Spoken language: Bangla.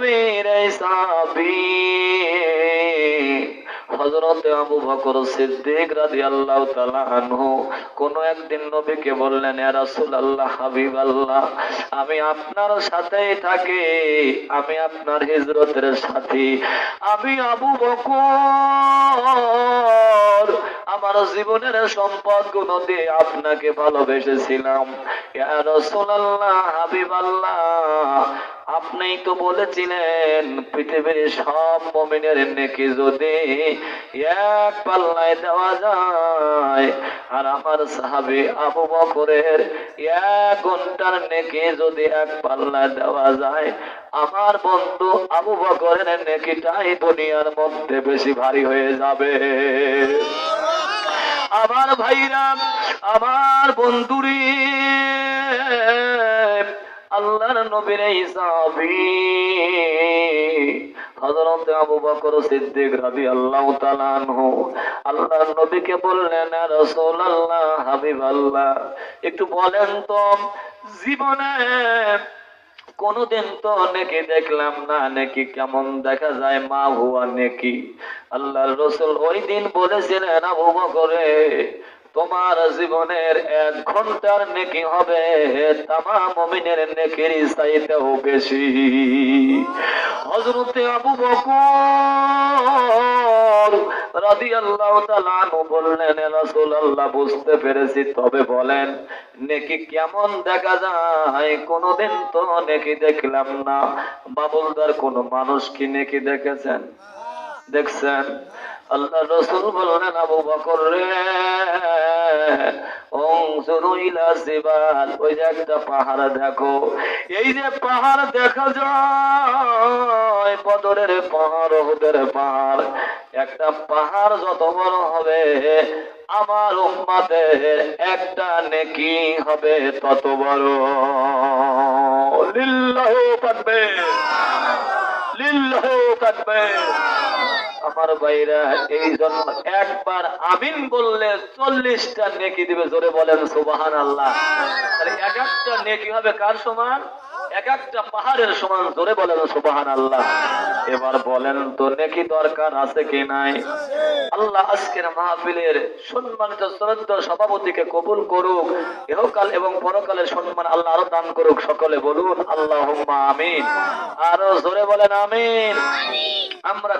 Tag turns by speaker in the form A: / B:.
A: মেরে সাহাবী হযরত আবু বকর সিদ্দিক রাদিয়াল্লাহু তাআলা আনহু কোন একদিন নবীকে বললেন, ইয়া রাসূলুল্লাহ, হাবিবাল্লাহ, আমি আপনার সাথেই থাকি, আমি আপনার হিজরতের সাথী, আমি আবু বকর আমার জীবনের সম্পদগুলো দিয়ে আপনাকে ভালোবেসেছিলাম। ইয়া রাসূলুল্লাহ, হাবিবাল্লাহ, আপনিই তো বলেছিলেন পৃথিবীর সব মুমিনের নেকি যদি এক পাল্লায় দেওয়া যায়, আর আমার সাহাবী আবু বকরের 1 ঘন্টার নেকি যদি এক পাল্লায় দেওয়া যায়, আমার বন্ধু আবু বকরের নেকিটাই দুনিয়ার মধ্যে বেশি ভারী হয়ে যাবে। আমার ভাইরা, আমার বন্ধুরে, আল্লাহর নবীর এই সাহাবী হযরত আবু বকর সিদ্দিক রাদিয়াল্লাহু তাআলা আনহু আল্লাহর নবীকে বললেন, ইয়া রাসূলুল্লাহ, হাবিবাল্লাহ, একটু বলেন তো জীবনে কোনদিন তো নেকি দেখলাম না, নেকি কেমন দেখা যায়, মা হুয়া নেকি। আল্লাহর রাসূল ওই দিন বলেছিলেন, আবু বকরে, তোমার জীবনের 1 ঘন্টার নেকি হবে তামাম মুমিনের নেকির চাইতেও বেশি। হযরত আবু বকর রাদিয়াল্লাহু তাআলা আনহু বললেন, ইয়া রাসূলুল্লাহ, বুঝতে পেরেছি, তবে বলেন নেকি কেমন দেখা যায়? কোনদিন তো নেকি দেখলাম না। বাবুলদার কোন মানুষ কি নেকি দেখেছেন? দেখছেন? আল্লাহ রাসূল বললেন, আবু বকর রে, উনজুরু ইলা জিবাল, ওই যে একটা পাহাড় দেখো, এই যে পাহাড় দেখা যায়, বদরের পাহাড়, উহুদের পাহাড়, একটা পাহাড় যত বড় হবে আমার উম্মতের একটা নেকি হবে তত বড়। লিল্লাহু তাকবীর, লিল্লাহু তাকবীর। আমার ভাইরা, এই জন্য একবার আমিন বললে 40টা নেকি দিবে। জোরে বলেন সুবহানাল্লাহ। তাহলে এক একটা নেকি হবে কার সমান? এক একটা পাহাড়ের সমান। জোরে বলেন সুবহানাল্লাহ। এবার বলেন তো নেকি দরকার আছে কি নাই? আল্লাহ আজকের মাহফিলের সম্মানিত শ্রদ্ধেয় সভাপতিকে কবুল করুক, ইহকাল এবং পরকালের সম্মান আল্লাহ আরো দান করুক। সকলে বলুন আল্লাহুম্মা আমিন। আরো জোরে বলেন আমিন। আমরা